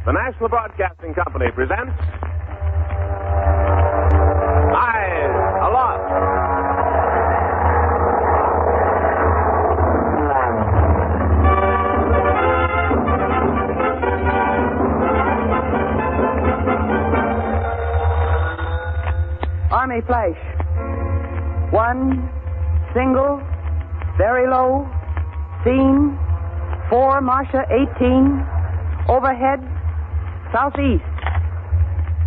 The National Broadcasting Company presents Eyes Aloft. Army flash. One, single, very low, scene, 4, Marcia 18, overhead, southeast.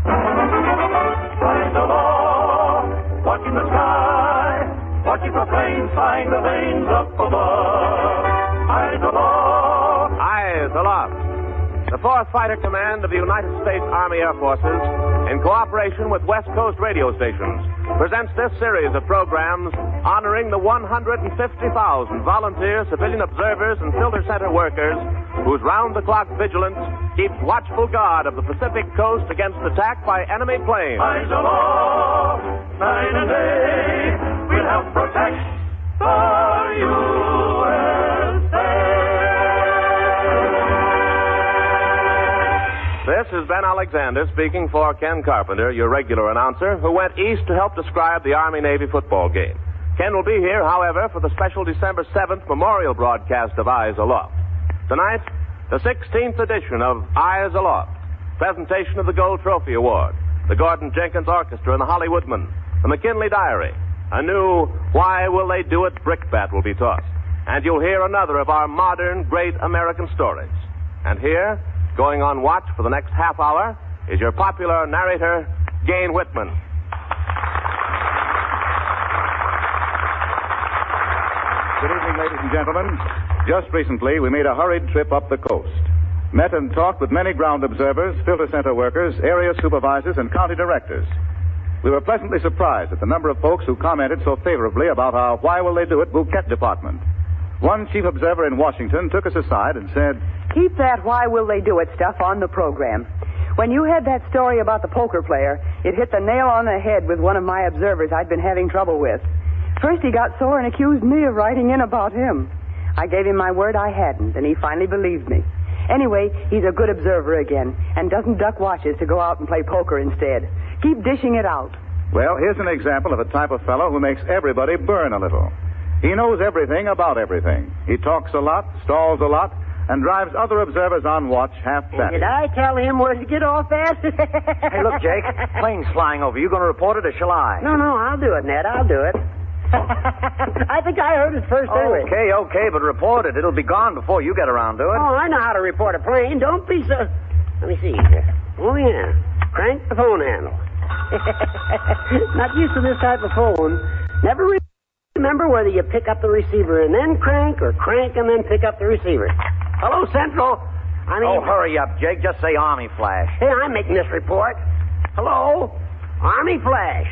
Flying along, watching the sky, watching the planes flying the lanes up above. Eyes aloft. Eyes Aloft. The 4th Fighter Command of the United States Army Air Forces, in cooperation with West Coast radio stations, presents this series of programs honoring the 150,000 volunteer civilian observers and filter center workers whose round-the-clock vigilance keeps watchful guard of the Pacific coast against attack by enemy planes. Eyes aloft, night and day, we'll help protect the USA. This is Ben Alexander speaking for Ken Carpenter, your regular announcer, who went east to help describe the Army-Navy football game. Ken will be here, however, for the special December 7th memorial broadcast of Eyes Aloft. Tonight, the 16th edition of Eyes Aloft, presentation of the Gold Trophy Award, the Gordon Jenkins Orchestra and the Hollywoodmen, the McKinley Diary, a new Why Will They Do It brickbat will be tossed, and you'll hear another of our modern great American stories. And here, going on watch for the next half hour, is your popular narrator, Gain Whitman. Good evening, ladies and gentlemen. Just recently, we made a hurried trip up the coast. Met and talked with many ground observers, filter center workers, area supervisors, and county directors. We were pleasantly surprised at the number of folks who commented so favorably about our Why Will They Do It bouquet department. One chief observer in Washington took us aside and said, Keep that why will they do it stuff on the program. When you had that story about the poker player, it hit the nail on the head with one of my observers I'd been having trouble with. First he got sore and accused me of writing in about him. I gave him my word I hadn't, and he finally believed me. Anyway, he's a good observer again, and doesn't duck watches to go out and play poker instead. Keep dishing it out. well, here's an example of a type of fellow who makes everybody burn a little. He knows everything about everything. He talks a lot, stalls a lot, and drives other observers on watch half-batted. Did I tell him where to get off at? Hey, look, Jake. Plane's flying over. You going to report it or shall I? No, I'll do it, Ned. I'll do it. I think I heard it first anyway. Okay, but report it. It'll be gone before you get around to it. Oh, I know how to report a plane. Don't be so... Let me see here. Oh, yeah. Crank the phone handle. Not used to this type of phone. Never remember whether you pick up the receiver and then crank or crank and then pick up the receiver. Hello, Central. Oh, hurry up, Jake. Just say Army Flash. Hey, I'm making this report. Hello? Army Flash.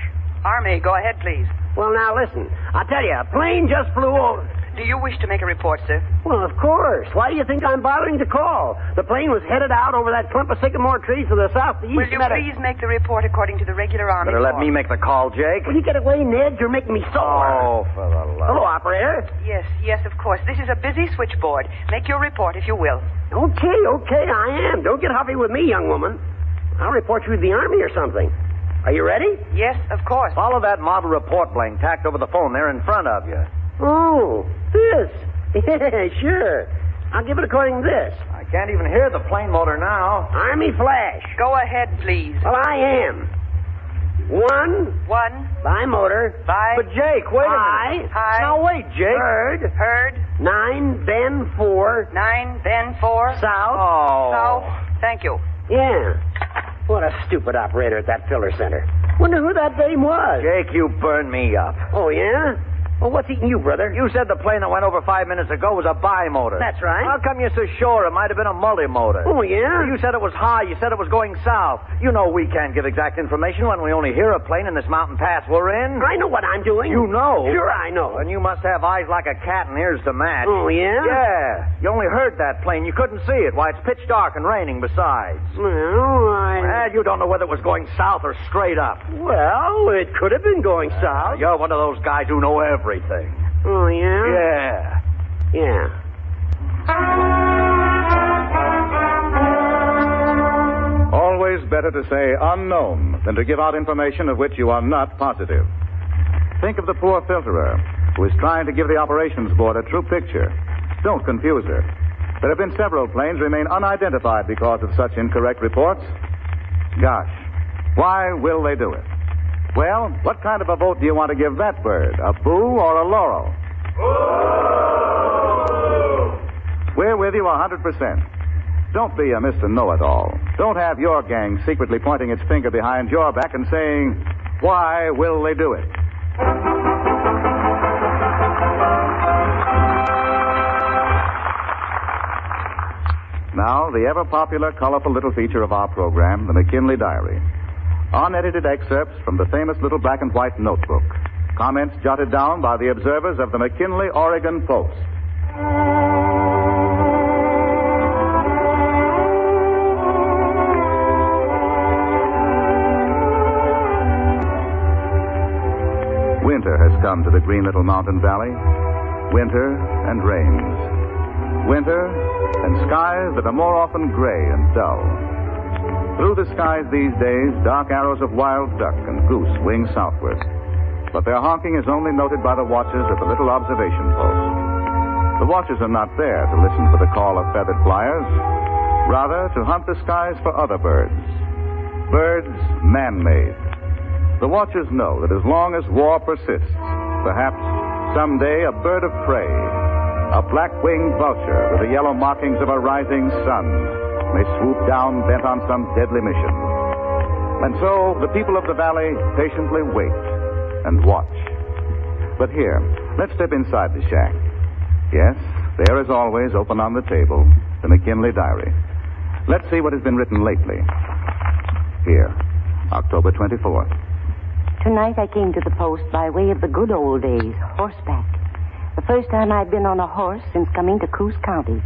Army, go ahead, please. Well, now, listen. I'll tell you, a plane just flew over. Do you wish to make a report, sir? Well, of course. Why do you think I'm bothering to call? The plane was headed out over that clump of sycamore trees to the southeast. Will you please make the report according to the regular Army Better let form? me make the call, Jake. Will you get away, Ned? You're making me sore. Oh, for the love. Hello, operator. Yes, of course. This is a busy switchboard. Make your report, if you will. Okay, I am. Don't get huffy with me, young woman. I'll report you to the Army or something. Are you ready? Yes, of course. Follow that model report blank tacked over the phone there in front of you. Oh, this. Yeah, sure. I'll give it according to this. I can't even hear the plane motor now. Army Flash. Go ahead, please. Well, I am. 1. By motor. By... But, Jake, wait a minute. High. Now, wait, Jake. Heard. 9, then 4. 9, then 4. South. Oh. South. Thank you. Yeah. What a stupid operator at that filler center. Wonder who that dame was. Jake, you burned me up. Oh, yeah? Well, what's eating you, brother? You said the plane that went over 5 minutes ago was a bimotor. That's right. How come you're so sure it might have been a multi-motor? Oh, yeah? You said it was high. You said it was going south. You know we can't give exact information when we only hear a plane in this mountain pass we're in. I know what I'm doing. You know? Sure I know. And you must have eyes like a cat and ears to match. Oh, yeah? Yeah. You only heard that plane. You couldn't see it. Why, it's pitch dark and raining besides. Well, You don't know whether it was going south or straight up. Well, it could have been going south. You're one of those guys who know everything. Oh, yeah? Yeah. Yeah. better to say unknown than to give out information of which you are not positive. Think of the poor filterer who is trying to give the operations board a true picture. Don't confuse her. There have been several planes remain unidentified because of such incorrect reports. Gosh, why will they do it? Well, what kind of a vote do you want to give that bird? A boo or a laurel? Boo! We're with you 100%. Don't be a Mr. Know-It-All. Don't have your gang secretly pointing its finger behind your back and saying, why will they do it? Now, the ever-popular, colorful little feature of our program, the McKinley Diary. Unedited excerpts from the famous little black and white notebook. Comments jotted down by the observers of the McKinley Oregon Post. Winter has come to the green little mountain valley. Winter and rains. Winter and skies that are more often gray and dull. Through the skies these days, dark arrows of wild duck and goose wing southward. But their honking is only noted by the watchers at the little observation post. The watchers are not there to listen for the call of feathered flyers, rather to hunt the skies for other birds. Birds man-made. The watchers know that as long as war persists, perhaps someday a bird of prey, a black-winged vulture with the yellow markings of a rising sun, may swoop down bent on some deadly mission. And so the people of the valley patiently wait and watch. But here, let's step inside the shack. Yes, there as always, open on the table, the McKinley Diary. Let's see what has been written lately. Here, October 24th. Tonight I came to the post by way of the good old days, horseback. The first time I'd been on a horse since coming to Coos County.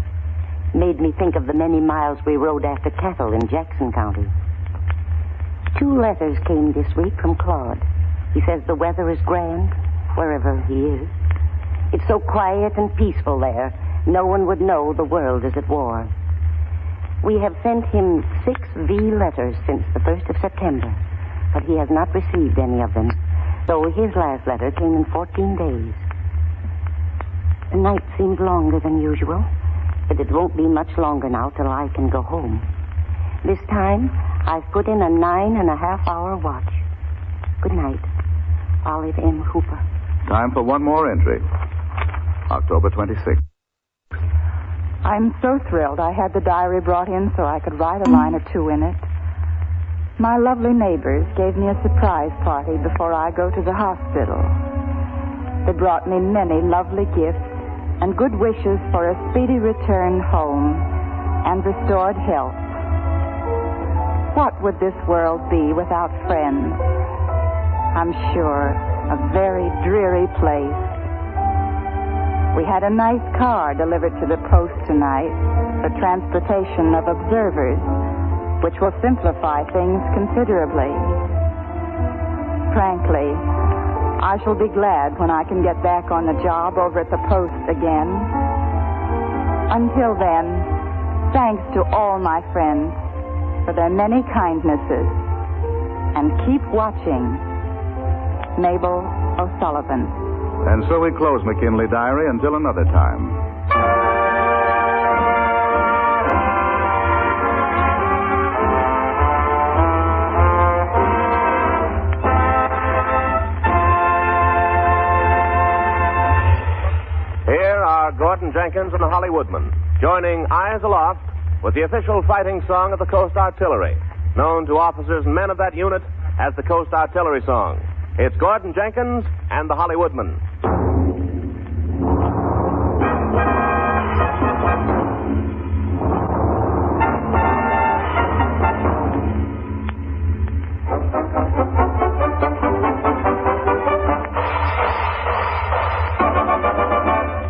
Made me think of the many miles we rode after cattle in Jackson County. 2 letters came this week from Claude. He says the weather is grand, wherever he is. It's so quiet and peaceful there, no one would know the world is at war. We have sent him 6 V letters since the 1st of September, but he has not received any of them, though his last letter came in 14 days. The night seems longer than usual, but it won't be much longer now till I can go home. This time, I've put in a 9.5-hour watch. Good night. Olive M. Hooper. Time for one more entry. October 26th. I'm so thrilled I had the diary brought in so I could write a line or 2 in it. My lovely neighbors gave me a surprise party before I go to the hospital. They brought me many lovely gifts and good wishes for a speedy return home and restored health. What would this world be without friends? I'm sure a very dreary place. We had a nice car delivered to the post tonight for transportation of observers, which will simplify things considerably. Frankly, I shall be glad when I can get back on the job over at the post again. Until then, thanks to all my friends for their many kindnesses. And keep watching. Mabel O'Sullivan. And so we close McKinley Diary until another time. Here are Gordon Jenkins and the Hollywoodmen, joining Eyes Aloft with the official fighting song of the Coast Artillery, known to officers and men of that unit as the Coast Artillery Song. It's Gordon Jenkins and the Hollywoodmen.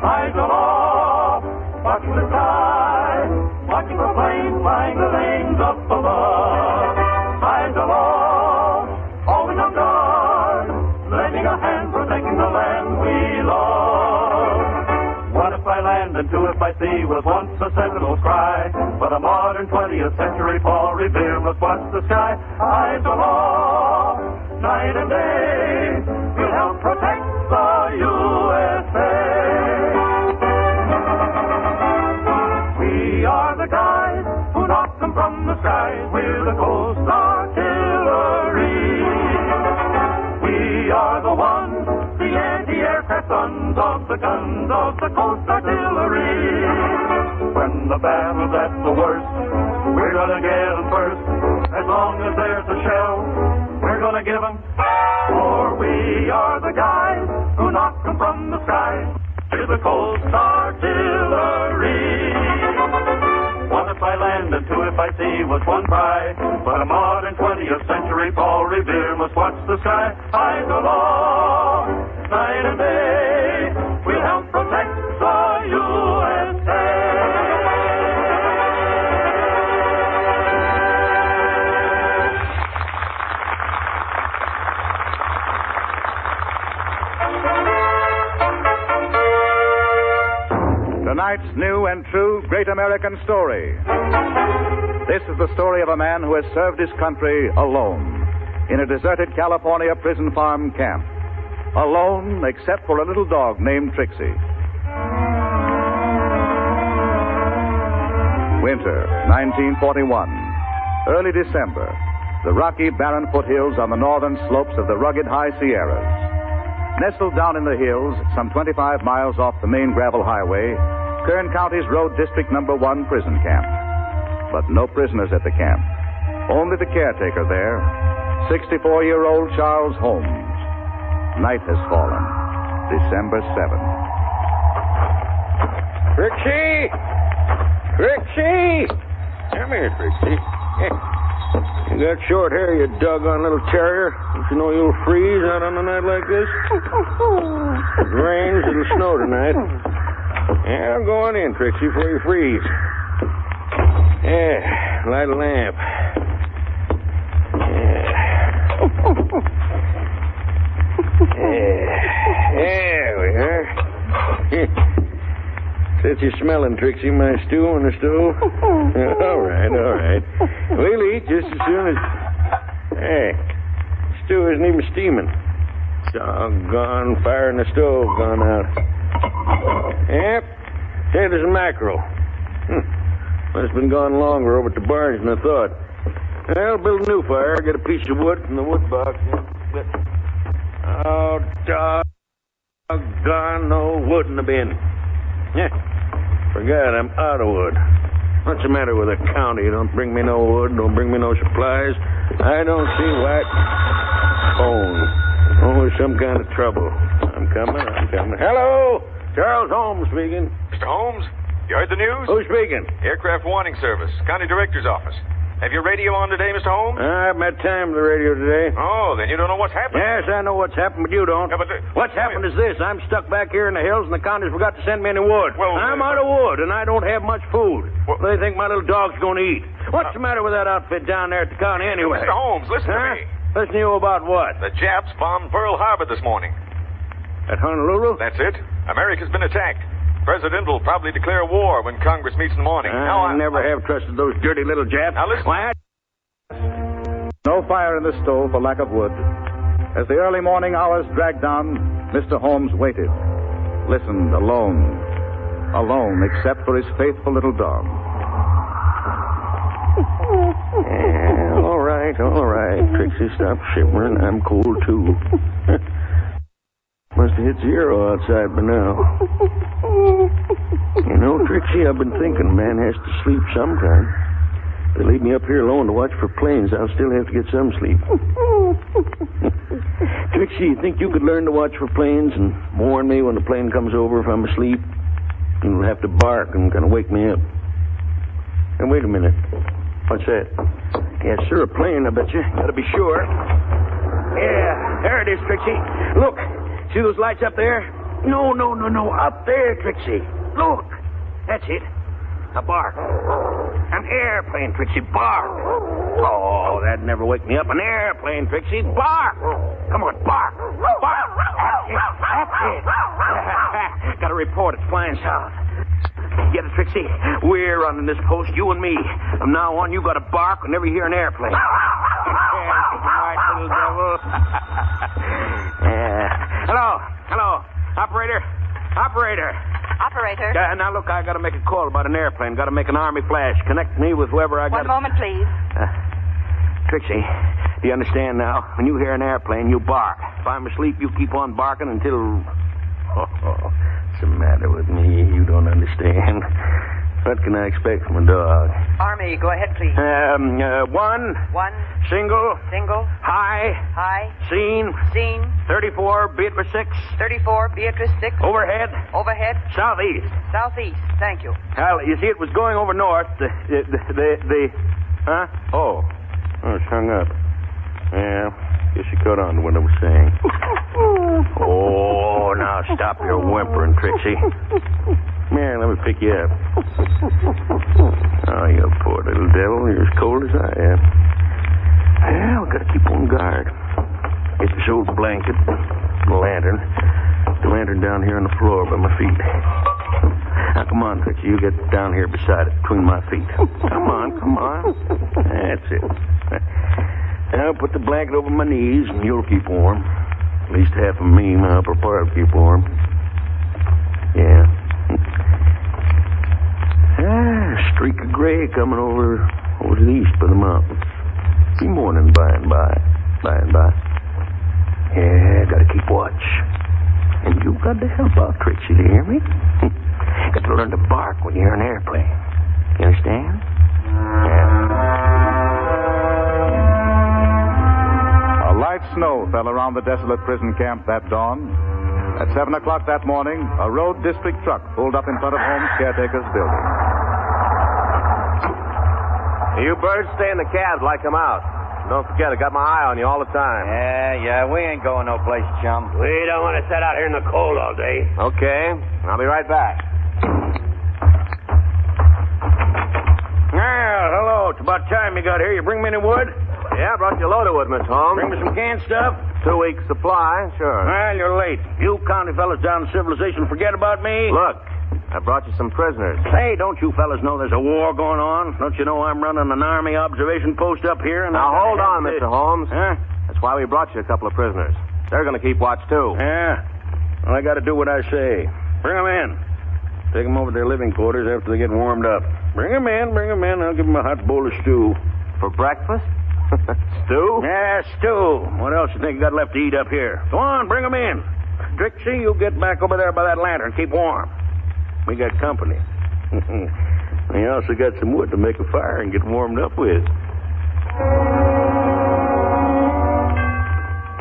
Eyes aloft, watching the sky, watching the planes flying the lanes up above. Eyes aloft, always on guard, lending a hand, protecting the land we love. 1 if by land and 2 if by sea was once a sentinel's cry, but the modern 20th 20th century, Paul Revere must watch the sky. Eyes aloft, night and day, he'll help protect the USA. We are the guys who knock them from the skies. We're the Coast Artillery. We are the ones, the anti-aircraft sons of the guns of the Coast Artillery. When the battle's at the worst, we're gonna get them first. As long as there's a shell, we're gonna give them. For we are the guys who knock them from the skies. We're the Coast Artillery. One if by land and two if by sea was one cry. But a modern 20th century, Paul Revere must watch the sky. Eyes aloft, night and day, we'll help protect the USA. Tonight's new and true great American story. This is the story of a man who has served his country alone in a deserted California prison farm camp. Alone except for a little dog named Trixie. Winter, 1941. Early December. The rocky, barren foothills on the northern slopes of the rugged high Sierras. Nestled down in the hills, some 25 miles off the main gravel highway, Kern County's Road District Number 1 prison camp. But no prisoners at the camp. Only the caretaker there, 64-year-old Charles Holmes. Night has fallen. December 7th. Trixie! Trixie! Come here, Trixie. You got short hair, you doggone little terrier. Don't you know you'll freeze out on a night like this? If it rains, it'll snow tonight. Yeah, go on in, Trixie, before you freeze. Yeah, light a lamp. Yeah. There we are. Since you're smelling, Trixie, my stew on the stove. All right. We'll eat just as soon as... Hey, stew isn't even steaming. Doggone fire in the stove gone out. Yep. Hey, there's a mackerel. Must have been gone longer over at the barns than I thought. I'll build a new fire, get a piece of wood from the wood box. Oh, doggone no wood in the bin. Yeah. Forgot I'm out of wood. What's the matter with the county? Don't bring me no wood, don't bring me no supplies. I don't see why... Phone. Oh, there's some kind of trouble. I'm coming. Hello? Charles Holmes speaking. Mr. Holmes, you heard the news? Who's speaking? Aircraft Warning Service, County Director's Office. Have your radio on today, Mr. Holmes? I haven't had time for the radio today. Oh, then you don't know what's happened. Yes, I know what's happened, but you don't. Yeah, but what's happened is this. I'm stuck back here in the hills, and the county's forgot to send me any wood. Well, I'm out of wood, and I don't have much food. Well, what do they think my little dog's going to eat? What's the matter with that outfit down there at the county anyway? Mr. Holmes, listen to me. Listen to you about what? The Japs bombed Pearl Harbor this morning. At Honolulu? That's it. America's been attacked. President will probably declare war when Congress meets in the morning. I never have trusted those dirty little Japs. Now listen. No fire in the stove for lack of wood. As the early morning hours dragged on, Mr. Holmes waited. Listened, alone. Alone, except for his faithful little dog. All right. Trixie, stop shivering. I'm cold, too. Must have hit zero outside by now. You know, Trixie, I've been thinking man has to sleep sometime. If they leave me up here alone to watch for planes, I'll still have to get some sleep. Trixie, you think you could learn to watch for planes and warn me when the plane comes over if I'm asleep? You'll have to bark and kind of wake me up. And wait a minute. What's that? Yes, sir, a plane, I bet you. Gotta be sure. Yeah, there it is, Trixie. Look, see those lights up there? No. Up there, Trixie. Look. That's it. A bark. An airplane, Trixie. Bark. Oh, that'd never wake me up. An airplane, Trixie. Bark. Come on, bark. Bark. That's it. Got a report. It's flying south. Get it, Trixie? We're running this post, you and me. From now on, you got to bark whenever you hear an airplane. Right, little devil. Hello. Operator. Operator. Now, look, I got to make a call about an airplane. Got to make an Army flash. Connect me with whoever I got. One moment, please. Trixie, do you understand now? When you hear an airplane, you bark. If I'm asleep, you keep on barking until... What's the matter with me? You don't understand. What can I expect from a dog? Army, go ahead, please. One. Single. High. Scene. 34, Beatrice 6. 34, Beatrice 6. Overhead. Southeast. Thank you. Well, you see, it was going over north. Huh? Oh, it's hung up. Yeah, guess you caught on to what I was saying. Oh, now stop your whimpering, Trixie. Here, let me pick you up. Oh, you poor little devil. You're as cold as I am. Well, gotta keep on guard. Get this old blanket, the lantern down here on the floor by my feet. Now, come on, Trixie. You get down here beside it, between my feet. Come on. That's it. Now, put the blanket over my knees, and you'll keep warm. At least half of me, my upper part, will keep warm. Yeah. A streak of gray coming over to the east by the mountains. Be morning by and by. Yeah, gotta keep watch. And you got to help out, Trixie, do you hear me? Got to learn to bark when you hear an airplane. You understand? Yeah. A light snow fell around the desolate prison camp that dawn. At 7 o'clock that morning, a road district truck pulled up in front of Holmes' caretaker's building. You birds stay in the cabs like them out. Don't forget, I got my eye on you all the time. Yeah, we ain't going no place, chum. We don't want to sit out here in the cold all day. Okay, I'll be right back. Well, hello. It's about time you got here. You bring me any wood? Yeah, I brought you a load of wood, Miss Holmes. Bring me some canned stuff? 2 weeks' supply, sure. Well, you're late. You county fellas down in civilization forget about me? Look, I brought you some prisoners. Hey, don't you fellas know there's a war going on? Don't you know I'm running an Army observation post up here? And now, hold on, Mr. Holmes. Huh? That's why we brought you a couple of prisoners. They're going to keep watch, too. Yeah? Well, I got to do what I say. Bring them in. Take them over to their living quarters after they get warmed up. Bring them in. I'll give them a hot bowl of stew. For breakfast? Stew? Yeah, stew. What else you think you got left to eat up here? Go on, bring them in. Trixie, you get back over there by that lantern. Keep warm. We got company. We also got some wood to make a fire and get warmed up with.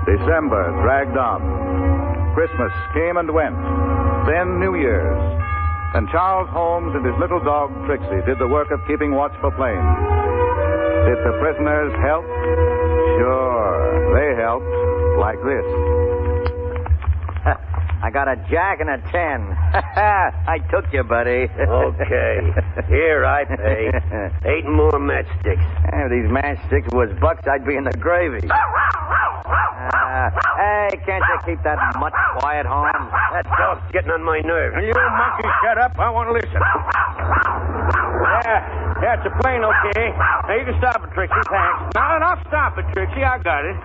December dragged on. Christmas came and went. Then New Year's. And Charles Holmes and his little dog, Trixie, did the work of keeping watch for planes. Did the prisoners help? Sure, they helped like this. I got a jack and a 10. I took you, buddy. Okay. Here, I pay. 8 more matchsticks. If these matchsticks was bucks, I'd be in the gravy. Hey, can't you keep that mutt quiet, Holmes? That dog's getting on my nerves. You monkey, shut up. I want to listen. Yeah, it's a plane, okay. Now, you can stop it, Trixie. Thanks. No, stop it, Trixie. I got it.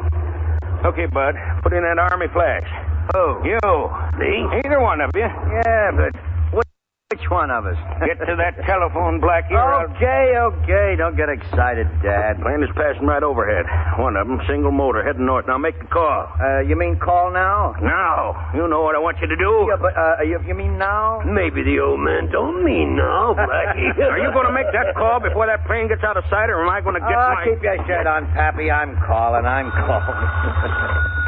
Okay, Bud. Put in that Army flash. Who? You. Me? Either one of you. Yeah, but which one of us? Get to that telephone, Blackie. Okay. Don't get excited, Dad. Plane is passing right overhead. One of them, single motor, heading north. Now make the call. You mean call now? Now. You know what I want you to do. Yeah, but you mean now? Maybe the old man don't mean now, Blackie. Are you going to make that call before that plane gets out of sight, or am I going to get my... Keep your shirt on, Pappy. I'm calling.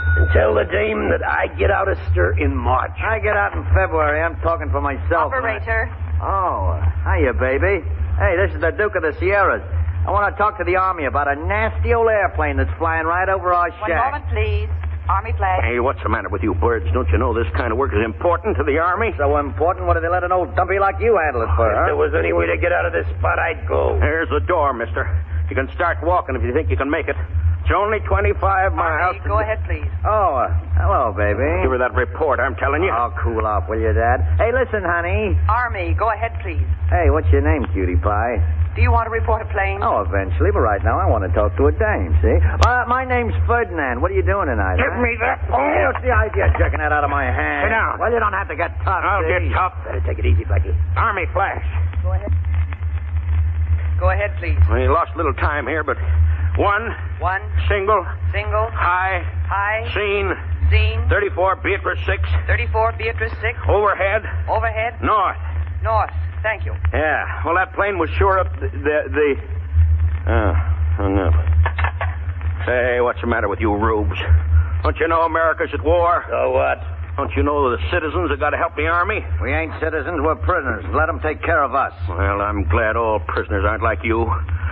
And tell the dame that I get out of stir in March. I get out in February. I'm talking for myself. Operator. Oh, hiya, baby. Hey, this is the Duke of the Sierras. I want to talk to the Army about a nasty old airplane that's flying right over our shack. 1 moment, please. Army flag. Hey, what's the matter with you birds? Don't you know this kind of work is important to the Army? So important? What do they let an old dumpy like you handle it for, If there was any way to get out of this spot, I'd go. There's the door, mister. You can start walking if you think you can make it. It's only 25 miles. Army, go ahead, please. Oh, hello, baby. Give her that report, I'm telling you. Oh, cool off, will you, Dad? Hey, listen, honey. Army, go ahead, please. Hey, what's your name, cutie pie? Do you want to report a plane? Oh, eventually, but right now I want to talk to a dame, see? My name's Ferdinand. What are you doing tonight? Give me that phone. Hey, what's the idea of jerking that out of my hand? Sit down. Well, you don't have to get tough, I'll see? get tough. Better take it easy, Blackie. Army flash. Go ahead. Go ahead, please. We lost a little time here, but one. Single. High. Scene. 34 Beatrice 6. 34 Beatrice 6. Overhead. North. Thank you. Yeah. Well, that plane was sure up hung up. Say, what's the matter with you rubes? Don't you know America's at war? So what? Don't you know the citizens have got to help the Army? We ain't citizens, we're prisoners. Let them take care of us. Well, I'm glad all prisoners aren't like you.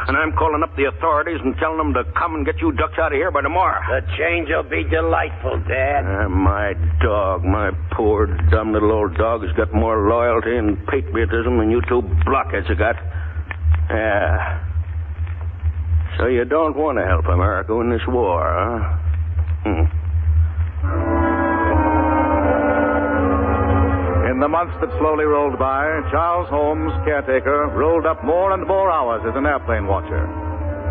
And I'm calling up the authorities and telling them to come and get you ducks out of here by tomorrow. The change will be delightful, Dad. My dog, my poor, dumb little old dog has got more loyalty and patriotism than you two blockheads have got. Yeah. So you don't want to help America in this war, huh? In the months that slowly rolled by, Charles Holmes, caretaker, rolled up more and more hours as an airplane watcher.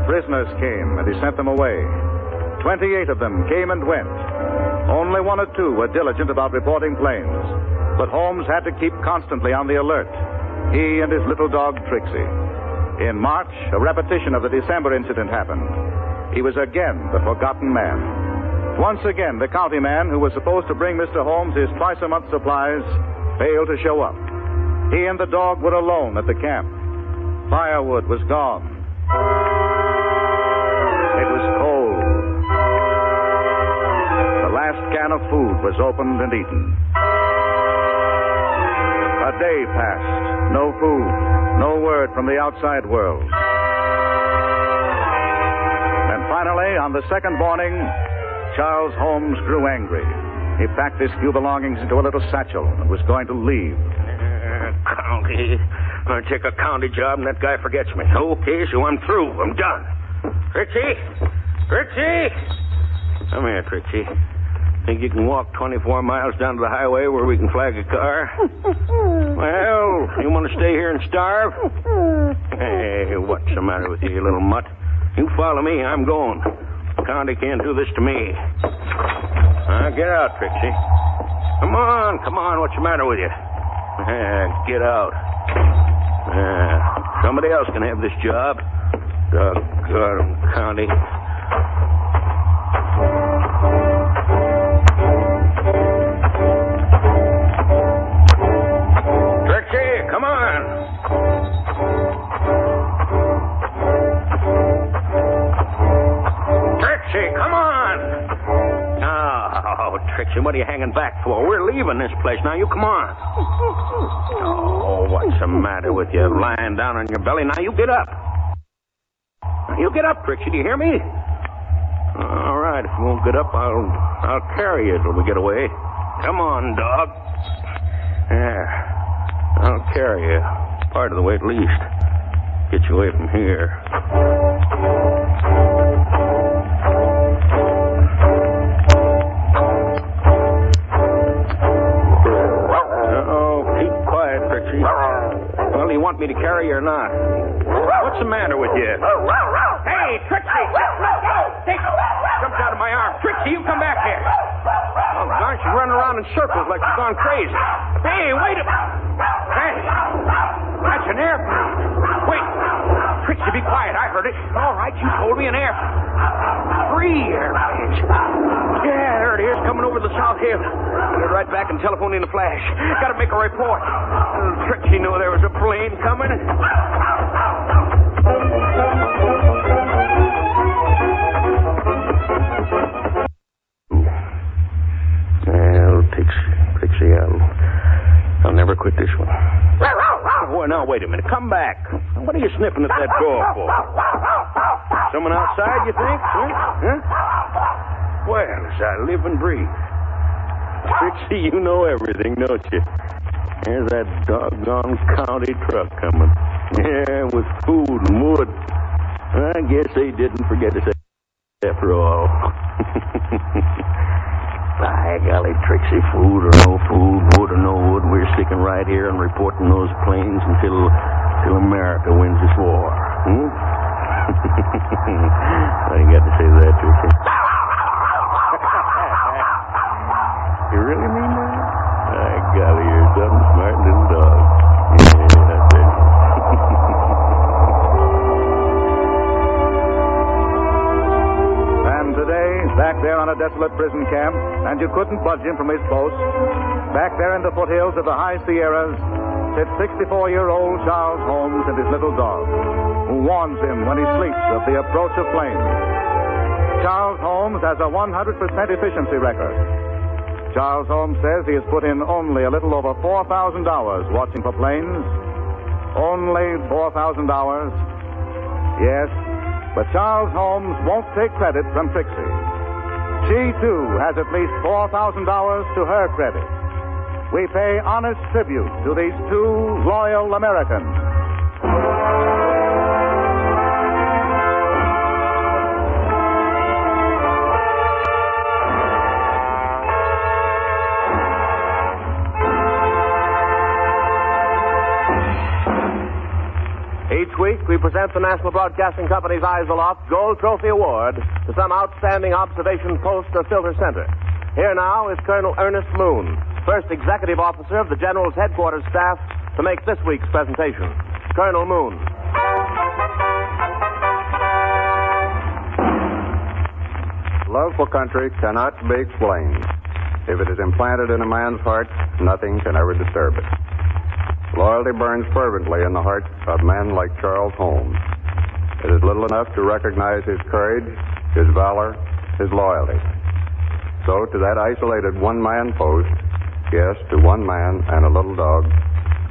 Prisoners came, and he sent them away. 28 of them came and went. Only 1 or 2 were diligent about reporting planes. But Holmes had to keep constantly on the alert. He and his little dog, Trixie. In March, a repetition of the December incident happened. He was again the forgotten man. Once again, the county man who was supposed to bring Mr. Holmes his twice-a-month supplies failed to show up. He and the dog were alone at the camp. Firewood was gone. It was cold. The last can of food was opened and eaten. A day passed. No food. No word from the outside world. And finally, on the second morning, Charles Holmes grew angry. He packed his few belongings into a little satchel and was going to leave. County. I take a county job and that guy forgets me. Okay, so I'm through. I'm done. Trixie! Come here, Trixie. Think you can walk 24 miles down to the highway where we can flag a car? Well, you want to stay here and starve? Hey, what's the matter with you, you little mutt? You follow me, I'm going. The county can't do this to me. Get out, Trixie. Come on, what's the matter with you? Get out. Somebody else can have this job. Doggone county. Trixie, come on. Trixie, come on. Oh, Trixie, what are you hanging back for? We're leaving this place. Now, you come on. Oh, what's the matter with you? Lying down on your belly. Now, you get up. You get up, Trixie. Do you hear me? All right. If you won't get up, I'll carry you till we get away. Come on, dog. There. I'll carry you. Part of the way at least. Get you away from here. Well, do you want me to carry you or not? What's the matter with you? Hey, Trixie! Hey, jumped out of my arm. Trixie, you come back here. Oh, gosh, she's running around in circles like she's gone crazy. Hey, wait a minute. Hey, that's an airplane. Wait. Trixie, be quiet. I heard it. All right, you told me an airplane. 3 airplanes. Yeah, there it is, coming over the South Hill. Get right back and telephone in a flash. Got to make a report. Trixie knew there was a plane coming. Well, Trixie, I'll never quit this one. Well, now, wait a minute. Come back. What are you sniffing at that door for? Someone outside, you think? Huh? Well, as I live and breathe. Trixie, you know everything, don't you? There's that doggone county truck coming. Yeah, with food and wood. I guess they didn't forget to say after all. By golly, Trixie, food or no food, wood or no wood, we're sticking right here and reporting those planes until America wins this war. What you got to say to that, Trixie? You really mean that? By golly, you're something smart little dog. Yeah, that's it. And today, back there on a desolate prison camp, and you couldn't budge him from his post, back there in the foothills of the high Sierras, sits 64-year-old Charles Holmes and his little dog, who warns him when he sleeps of the approach of planes. Charles Holmes has a 100% efficiency record. Charles Holmes says he has put in only a little over 4,000 hours watching for planes. Only 4,000 hours? Yes, but Charles Holmes won't take credit from Trixie. She, too, has at least 4,000 hours to her credit. We pay honest tribute to these two loyal Americans. Each week, we present the National Broadcasting Company's Eyes Aloft Gold Trophy Award to some outstanding observation post or filter center. Here now is Colonel Ernest Moon, first executive officer of the General's headquarters staff, to make this week's presentation. Colonel Moon. Love for country cannot be explained. If it is implanted in a man's heart, nothing can ever disturb it. Loyalty burns fervently in the hearts of men like Charles Holmes. It is little enough to recognize his courage, his valor, his loyalty. So to that isolated one-man post, yes, to one man and a little dog,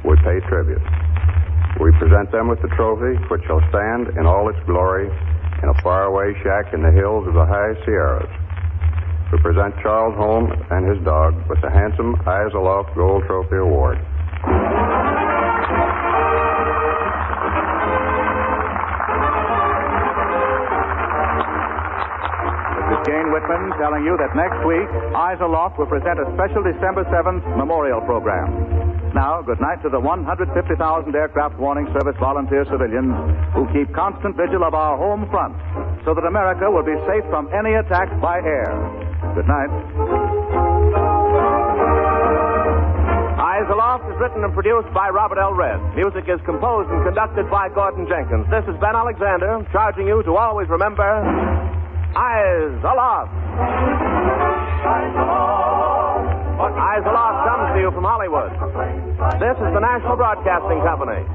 we pay tribute. We present them with the trophy which shall stand in all its glory in a faraway shack in the hills of the high Sierras. We present Charles Holmes and his dog with the handsome Eyes Aloft Gold Trophy Award. Jane Whitman telling you that next week, Eyes Aloft will present a special December 7th memorial program. Now, good night to the 150,000 Aircraft Warning Service volunteer civilians who keep constant vigil of our home front so that America will be safe from any attack by air. Good night. Eyes Aloft is written and produced by Robert L. Red. Music is composed and conducted by Gordon Jenkins. This is Ben Alexander, charging you to always remember... Eyes Aloft. Eyes Aloft comes to you from Hollywood. This is the National Broadcasting Company.